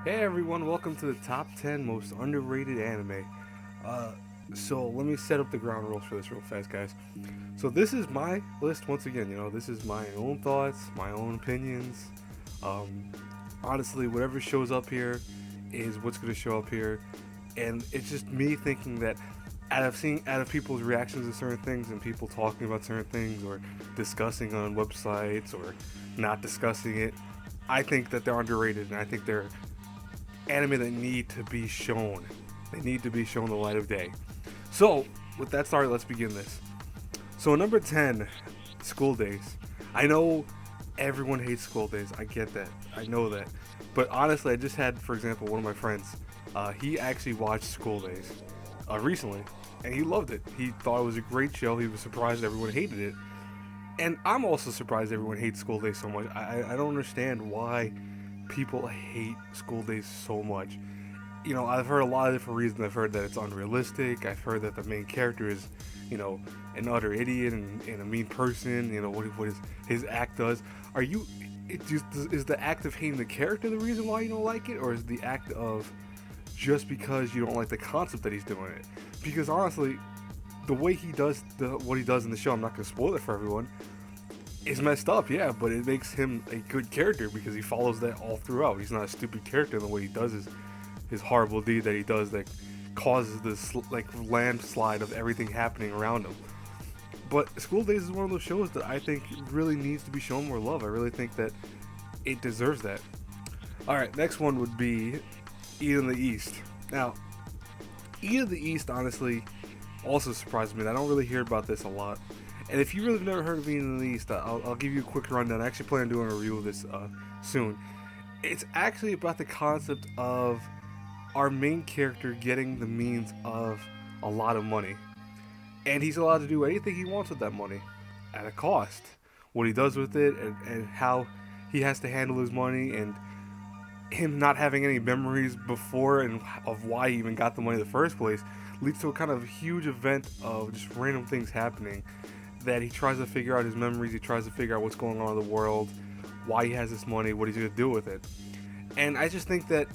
Hey everyone, welcome to the top 10 most underrated anime. Uh, so let me set up the ground rules for this real fast, guys. So this is my list once again. This is my own thoughts, my own opinions. Um, Honestly, whatever shows up here is what's going to show up here, and it's just me thinking that out of people's reactions to certain things and people talking about certain things or discussing on websites or not discussing it, I think that they're underrated, and I think they're anime that need to be shown. They need to be shown the light of day. So, with that started, let's begin this. So, number 10, School Days. I know everyone hates School Days. I get that. I know that. But honestly, I just had, for example, one of my friends. He actually watched School Days recently, and he loved it. He thought it was a great show. He was surprised everyone hated it. And I'm also surprised everyone hates School Days so much. I don't understand why people hate School Days so much. I've heard a lot of different reasons. I've heard that it's unrealistic. I've heard that the main character is, an utter idiot and a mean person. What his act does. Is the act of hating the character the reason why you don't like it, or is the act of just because you don't like the concept that he's doing it? Because honestly, the way he does what he does in the show, I'm not gonna spoil it for everyone, is messed up, yeah, but it makes him a good character because he follows that all throughout. He's not a stupid character in the way he does his horrible deed that he does that causes this landslide of everything happening around him. But School Days is one of those shows that I think really needs to be shown more love. I really think that it deserves that. Alright, next one would be Eden the East. Now, Eden the East honestly also surprised me. I don't really hear about this a lot. And if you really have never heard of Eden in the East, I'll give you a quick rundown. I actually plan on doing a review of this soon. It's actually about the concept of our main character getting the means of a lot of money. And he's allowed to do anything he wants with that money at a cost. What he does with it and how he has to handle his money and him not having any memories before and of why he even got the money in the first place leads to a kind of huge event of just random things happening that he tries to figure out his memories, he tries to figure out what's going on in the world, why he has this money, what he's going to do with it. And I just think that,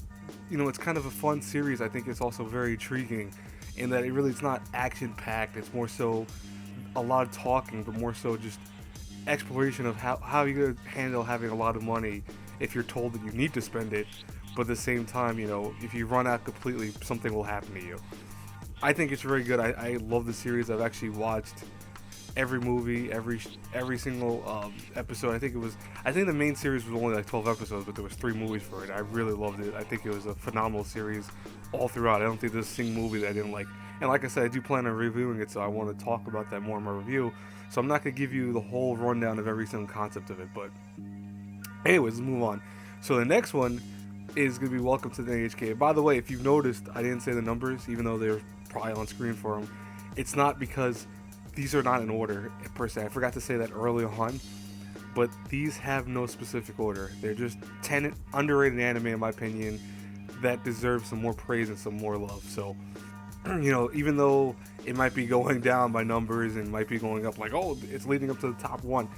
it's kind of a fun series. I think it's also very intriguing in that it's not action-packed. It's more so a lot of talking, but more so just exploration of how you're going to handle having a lot of money if you're told that you need to spend it, but at the same time, if you run out completely, something will happen to you. I think it's very good. I love the series. I've actually watched every movie, every single episode. I think the main series was only like 12 episodes, but there was 3 movies for it. I really loved it. I think it was a phenomenal series all throughout. I don't think there's a single movie that I didn't like. And like I said, I do plan on reviewing it, so I want to talk about that more in my review. So I'm not going to give you the whole rundown of every single concept of it, but anyways, let's move on. So the next one is going to be Welcome to the NHK. By the way, if you've noticed, I didn't say the numbers, even though they're probably on screen for them. It's not because these are not in order per se. I forgot to say that early on, but these have no specific order. They're just 10 underrated anime, in my opinion, that deserve some more praise and some more love. So, even though it might be going down by numbers and might be going up like, oh, it's leading up to the top 1,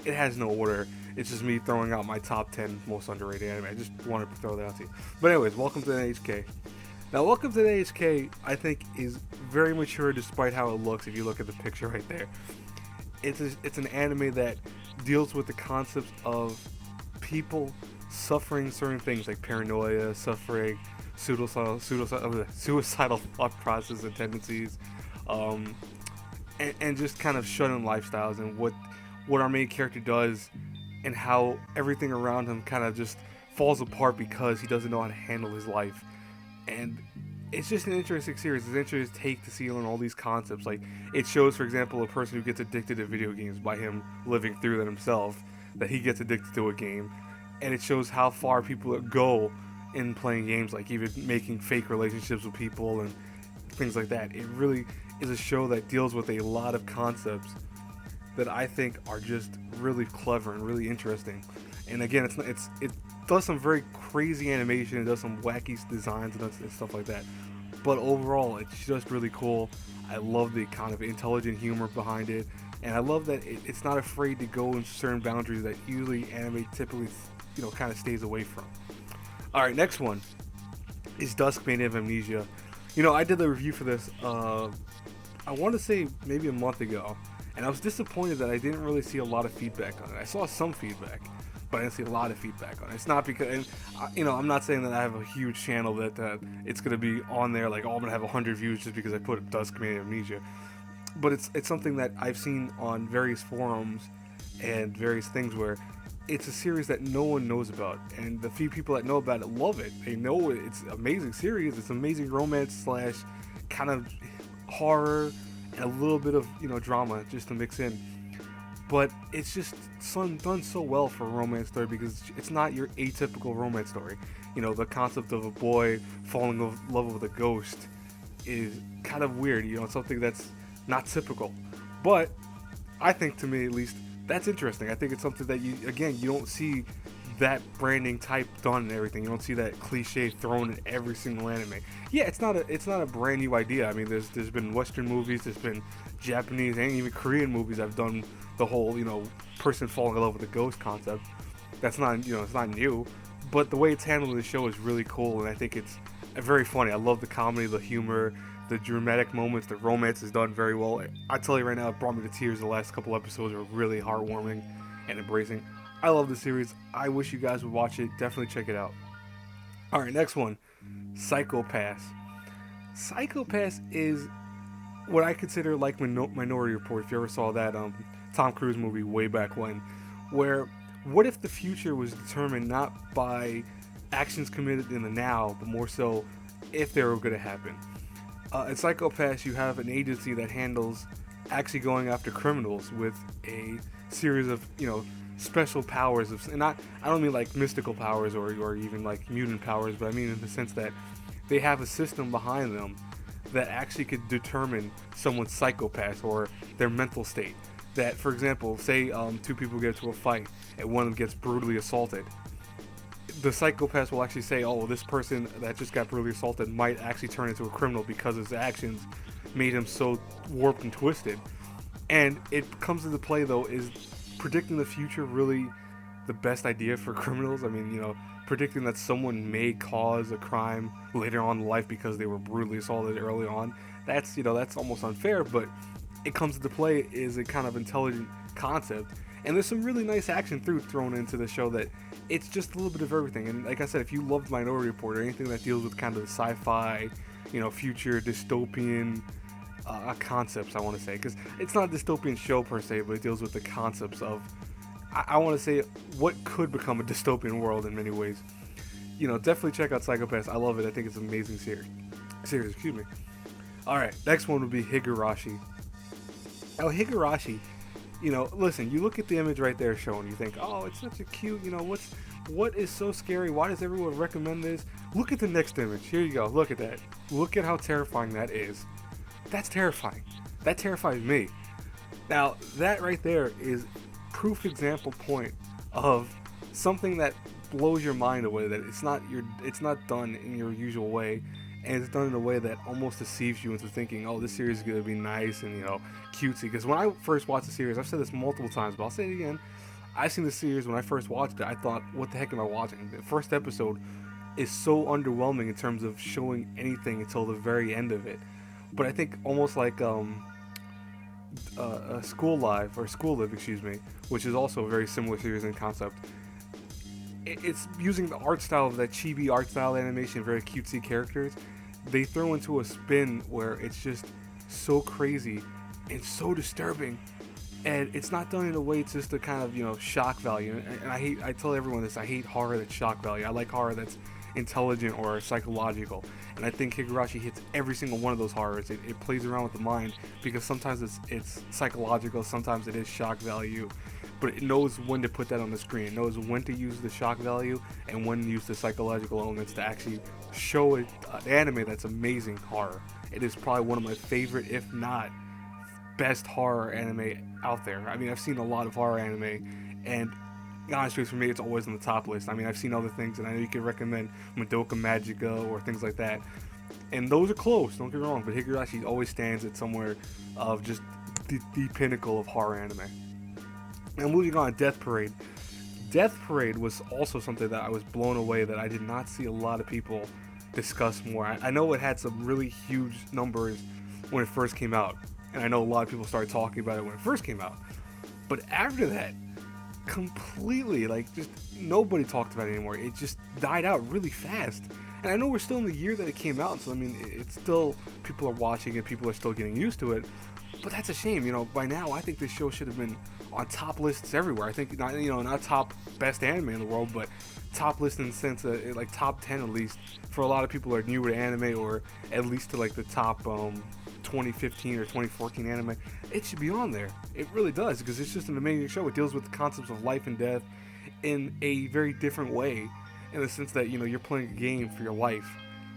it has no order. It's just me throwing out my top 10 most underrated anime. I just wanted to throw that out to you. But anyways, Welcome to the NHK. Now, Welcome to the NHK, I think, is very mature despite how it looks if you look at the picture right there. It's an anime that deals with the concepts of people suffering certain things like paranoia, suffering suicidal thought process and tendencies, and just kind of shut-in lifestyles and what our main character does and how everything around him kind of just falls apart because he doesn't know how to handle his life. And it's just an interesting series. It's an interesting take to see on all these concepts. Like, it shows, for example, a person who gets addicted to video games by him living through that himself, that he gets addicted to a game. And it shows how far people go in playing games, like even making fake relationships with people and things like that. It really is a show that deals with a lot of concepts that I think are just really clever and really interesting. And again, it does some very crazy animation, it does some wacky designs and stuff like that. But overall, it's just really cool. I love the kind of intelligent humor behind it, and I love that it's not afraid to go in certain boundaries that usually anime typically, kind of stays away from. All right, next one, is Dusk, Maiden of Amnesia. I did the review for this, I want to say maybe a month ago, and I was disappointed that I didn't really see a lot of feedback on it. I saw some feedback, but I didn't see a lot of feedback on it. It's not because, and I'm not saying that I have a huge channel that it's going to be on there, like, oh, I'm going to have 100 views just because I put Dusk, Maiden of Amnesia. But it's something that I've seen on various forums and various things where it's a series that no one knows about, and the few people that know about it love it. They know it's an amazing series. It's amazing romance slash kind of horror and a little bit of drama just to mix in. But it's just done so well for a romance story because it's not your atypical romance story. The concept of a boy falling in love with a ghost is kind of weird. It's something that's not typical. But I think, to me at least, that's interesting. I think it's something that you don't see that branding type done and everything. You don't see that cliche thrown in every single anime. Yeah, it's not a brand new idea. I mean, there's been Western movies, there's been Japanese and even Korean movies that have done the whole person falling in love with a ghost concept. That's not it's not new, but the way it's handled in the show is really cool, and I think it's very funny. I love the comedy, the humor, the dramatic moments. The romance is done very well. I tell you right now, it brought me to tears. The last couple episodes are really heartwarming and embracing. I love the series. I wish you guys would watch it. Definitely check it out. Alright, next one. Psychopaths. Psychopaths is what I consider like Minority Report, if you ever saw that Tom Cruise movie way back when, where what if the future was determined not by actions committed in the now, but more so if they were going to happen. In Psychopaths, you have an agency that handles actually going after criminals with a series of, special powers. And I don't mean like mystical powers or even like mutant powers, but I mean in the sense that they have a system behind them that actually could determine someone's psychopath or their mental state. That, for example, say two people get into a fight and one of them gets brutally assaulted. The psychopath will actually say, oh, this person that just got brutally assaulted might actually turn into a criminal because his actions made him so warped and twisted. And it comes into play, though, is predicting the future really the best idea for criminals? I mean, predicting that someone may cause a crime later on in life because they were brutally assaulted early on, that's almost unfair, but it comes into play is a kind of intelligent concept. And there's some really nice action thrown into the show that it's just a little bit of everything. And like I said, if you love Minority Report or anything that deals with kind of the sci-fi, future dystopian concepts, I want to say, because it's not a dystopian show per se, but it deals with the concepts of, I want to say, what could become a dystopian world in many ways. Definitely check out Psychopaths. I love it. I think it's an amazing series. Excuse me. All right, next one would be Higurashi. Now, Higurashi, listen, you look at the image right there showing, you think, oh, it's such a cute, what is so scary? Why does everyone recommend this? Look at the next image. Here you go. Look at that. Look at how terrifying that is. That's terrifying. That terrifies me. Now, that right there is proof example point of something that blows your mind away, that it's not done in your usual way, and it's done in a way that almost deceives you into thinking, oh, this series is going to be nice and, cutesy. Because when I first watched the series, I've said this multiple times, but I'll say it again. I've seen the series when I first watched it, I thought, what the heck am I watching? The first episode is so underwhelming in terms of showing anything until the very end of it. But I think almost like School Live, which is also a very similar series in concept. It's using the art style of that chibi art style animation, very cutesy characters. They throw into a spin where it's just so crazy and so disturbing, and it's not done in a way just to kind of shock value. And I tell everyone this, I hate horror that's shock value. I like horror that's intelligent or psychological, and I think Higurashi hits every single one of those horrors. It plays around with the mind because sometimes it's psychological, sometimes it is shock value, but it knows when to put that on the screen. It knows when to use the shock value and when to use the psychological elements to actually show an anime that's amazing horror. It is probably one of my favorite, if not best, horror anime out there. I mean, I've seen a lot of horror anime, and honestly, for me, it's always on the top list. I mean, I've seen other things, and I know you can recommend Madoka Magica or things like that, and those are close, don't get me wrong, but Higurashi always stands at somewhere of just the pinnacle of horror anime. Now, moving on, Death Parade. Death Parade was also something that I was blown away that I did not see a lot of people discussed more. I know it had some really huge numbers when it first came out, and I know a lot of people started talking about it when it first came out. But after that, completely, like, just nobody talked about it anymore. It just died out really fast. And I know we're still in the year that it came out, so I mean, it's still, people are watching it, people are still getting used to it. But that's a shame, you know. By now, I think this show should have been on top lists everywhere. I think not, you know, not top best anime in the world, but top list in the sense of like top 10 at least for a lot of people who are newer to anime, or at least to like the top 2015 or 2014 anime. It should be on there. It really does, because it's just an amazing show. It deals with the concepts of life and death in a very different way, in the sense that, you know, you're playing a game for your life,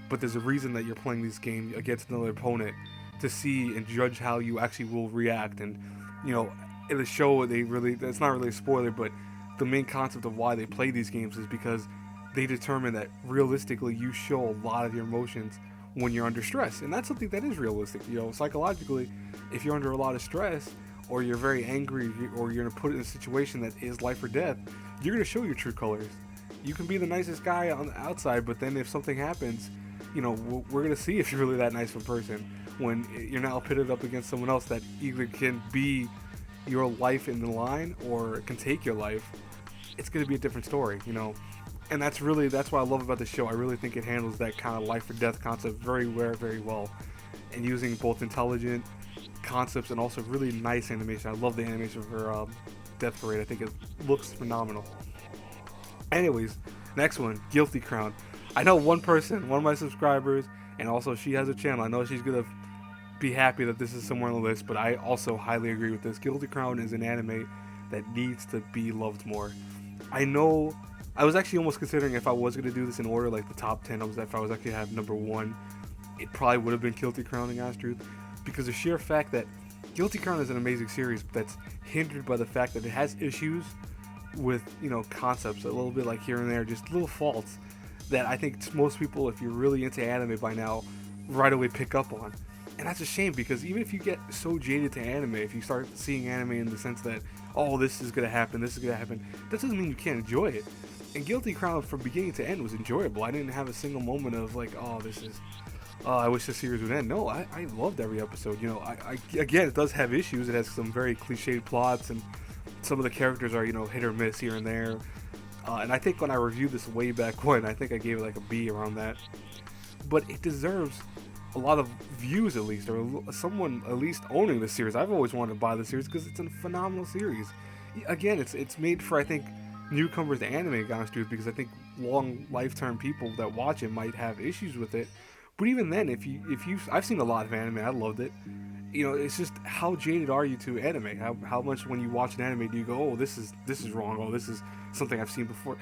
but there's a reason that you're playing this game against another opponent, to see and judge how you actually will react. And, you know, in the show, it's not really a spoiler, but the main concept of why they play these games is because they determine that realistically you show a lot of your emotions when you're under stress. And that's something that is realistic. You know, psychologically, if you're under a lot of stress, or you're very angry, or you're going to put it in a situation that is life or death, you're going to show your true colors. You can be the nicest guy on the outside, but then if something happens, you know, we're going to see if you're really that nice of a person when you're now pitted up against someone else that either can be your life in the line or can take your life. It's going to be a different story, you know. And that's what I love about the show. I really think it handles that kind of life or death concept very well, and using both intelligent concepts and also really nice animation. I love the animation for Death Parade. I think it looks phenomenal. Anyways, next one, Guilty Crown. I know one person, one of my subscribers, and also she has a channel. I know she's gonna be happy that this is somewhere on the list, but I also highly agree with this. Guilty Crown is an anime that needs to be loved more. I know, I was actually almost considering if I was going to do this in order, like the top 10, if I was actually to have number 1, it probably would have been Guilty Crown, in honest truth, because the sheer fact that Guilty Crown is an amazing series that's hindered by the fact that it has issues with, you know, concepts, a little bit like here and there, just little faults that I think most people, if you're really into anime by now, right away pick up on. And that's a shame, because even if you get so jaded to anime, if you start seeing anime in the sense that, oh, this is going to happen, that doesn't mean you can't enjoy it. And Guilty Crown from beginning to end was enjoyable. I didn't have a single moment of like, I wish the series would end. No, I loved every episode. You know, again, it does have issues. It has some very cliched plots, and some of the characters are, you know, hit or miss here and there. And I think when I reviewed this way back when, I think I gave it like a B around that. But it deserves a lot of views, at least, or someone at least owning the series. I've always wanted to buy the series because it's a phenomenal series. Again, it's made for, I think, newcomers to anime, honest truth, because I think long lifetime people that watch it might have issues with it. But even then, I've seen a lot of anime, I loved it. You know, it's just how jaded are you to anime? How much when you watch an anime do you go, oh, this is wrong, oh, this is something I've seen before?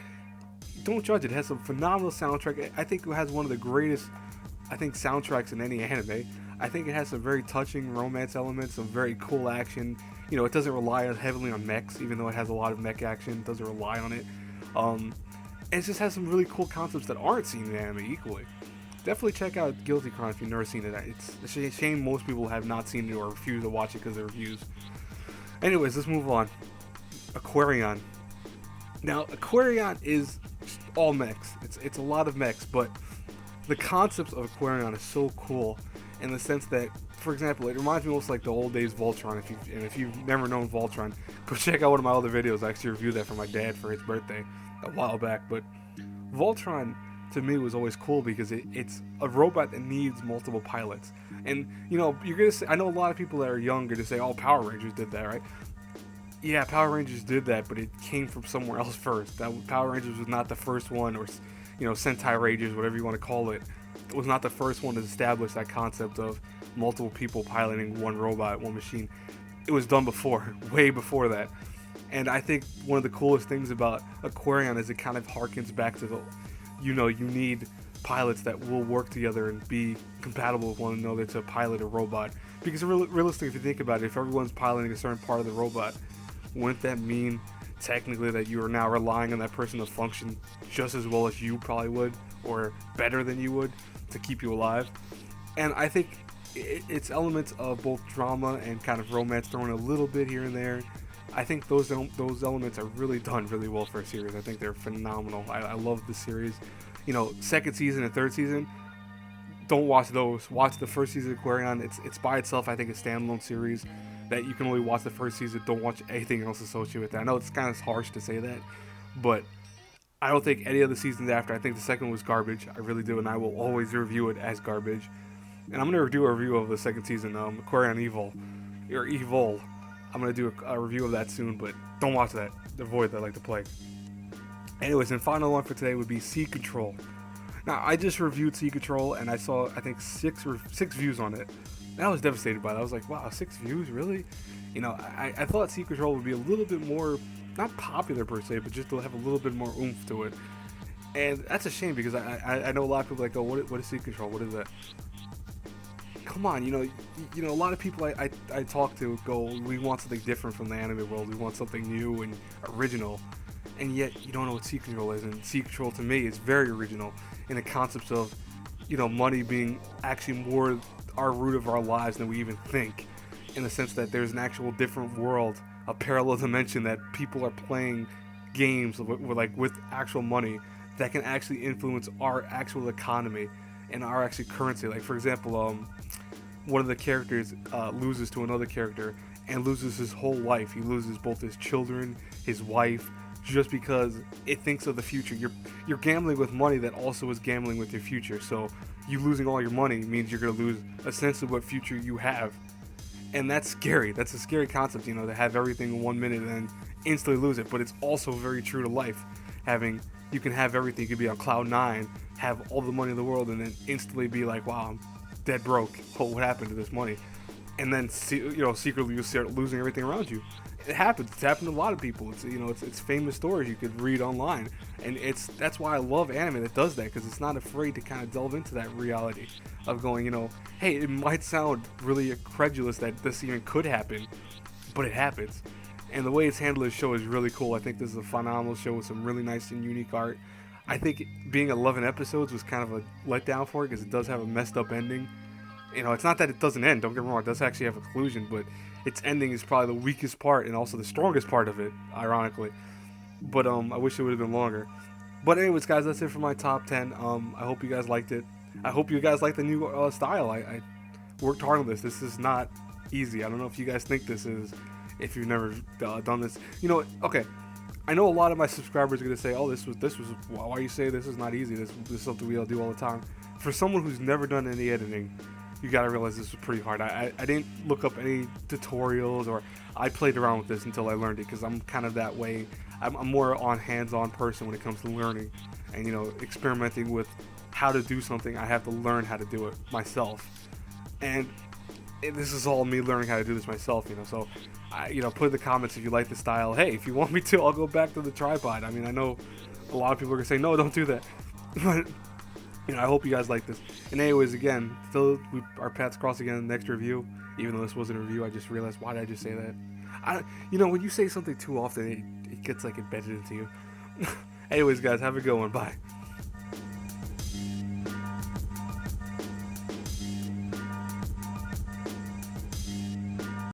Don't judge it. It has some phenomenal soundtrack. I think it has one of the greatest, soundtracks in any anime. I think it has some very touching romance elements, some very cool action. You know, it doesn't rely heavily on mechs, even though it has a lot of mech action. It doesn't rely on it. And it just has some really cool concepts that aren't seen in anime equally. Definitely check out Guilty Crown if you've never seen it. It's a shame most people have not seen it or refuse to watch it because of the reviews. Anyways, let's move on. Aquarion. Now, Aquarion is all mechs. It's a lot of mechs, but the concepts of Aquarion is so cool in the sense that, for example, it reminds me almost like the old days Voltron. If you've never known Voltron, go check out one of my other videos. I actually reviewed that for my dad for his birthday a while back. But Voltron, to me, was always cool because it's a robot that needs multiple pilots. And, you know, you're gonna say, I know a lot of people that are younger to say, oh, Power Rangers did that, right? Yeah, Power Rangers did that, but it came from somewhere else first. That Power Rangers was not the first one, or, you know, Sentai Rangers, whatever you want to call it. It was not the first one to establish that concept of multiple people piloting one robot, one machine. It was done before, way before that. And I think one of the coolest things about Aquarion is it kind of harkens back to the, you know, you need pilots that will work together and be compatible with one another to pilot a robot. Because realistically, if you think about it, if everyone's piloting a certain part of the robot, wouldn't that mean technically that you are now relying on that person to function just as well as you probably would, or better than you would, to keep you alive? And I think it's elements of both drama and kind of romance thrown a little bit here and there. I think those elements are really done really well for a series. I think they're phenomenal. I love the series. You know, second season and third season, don't watch those. Watch the first season of Aquarion. It's by itself. I think a standalone series that you can only watch the first season. Don't watch anything else associated with that. I know it's kind of harsh to say that, but I don't think any of the seasons after. I think the second was garbage. I really do, and I will always review it as garbage. And I'm gonna do a review of the second season, Aquarion Evil, or Evil. I'm gonna do a review of that soon, but don't watch that. Avoid that like the plague. Anyways, and final one for today would be Sea Control. Now, I just reviewed Sea Control, and I saw, I think, six views on it. And I was devastated by that. I was like, wow, 6 views, really? You know, I thought Sea Control would be a little bit more, not popular per se, but just to have a little bit more oomph to it. And that's a shame, because I know a lot of people that go, what is Sea Control? What is that? Come on, you know, a lot of people I talk to go, we want something different from the anime world. We want something new and original. And yet, you don't know what Sea Control is. And Sea Control, to me, is very original in the concepts of, you know, money being actually more our root of our lives than we even think. In the sense that there's an actual different world, a parallel dimension that people are playing games with actual money that can actually influence our actual economy and our actual currency. Like, for example, one of the characters loses to another character and loses his whole life. He loses both his children, his wife, just because it thinks of the future. You're gambling with money that also is gambling with your future. So you losing all your money means you're going to lose a sense of what future you have. And that's scary. That's a scary concept, you know, to have everything in 1 minute and then instantly lose it. But it's also very true to life. You can have everything. You could be on cloud 9, have all the money in the world, and then instantly be like, wow, I'm dead broke. What happened to this money? And then, secretly you start losing everything around you. It happens. It's happened to a lot of people. It's famous stories you could read online, and that's why I love anime that does that, because it's not afraid to kind of delve into that reality of going, hey, it might sound really incredulous that this even could happen, but it happens. And the way it's handled this show is really cool. I think this is a phenomenal show with some really nice and unique art. I think being 11 episodes was kind of a letdown for it, because it does have a messed up ending. It's not that it doesn't end, don't get me wrong, it does actually have a conclusion, but its ending is probably the weakest part and also the strongest part of it, ironically. But I wish it would have been longer. But anyways, guys, that's it for my top 10. I hope you guys liked it. I hope you guys like the new style. I worked hard on this. This is not easy. I don't know if you guys think this is, if you've never done this. Okay, I know a lot of my subscribers are going to say, oh, this was, why you say this is not easy? This is something we all do all the time. For someone who's never done any editing, you gotta realize this was pretty hard. I didn't look up any tutorials, or I played around with this until I learned it, because I'm kind of that way. I'm more on hands-on person when it comes to learning and experimenting with how to do something. I have to learn how to do it myself, and this is all me learning how to do this myself. So put in the comments if you like the style. Hey, if you want me to, I'll go back to the tripod. I mean, I know a lot of people are gonna say no, don't do that, but I hope you guys like this. And anyways, again, our paths cross again in the next review. Even though this wasn't a review, I just realized, why did I just say that? When you say something too often, it gets like embedded into you. Anyways, guys, have a good one. Bye.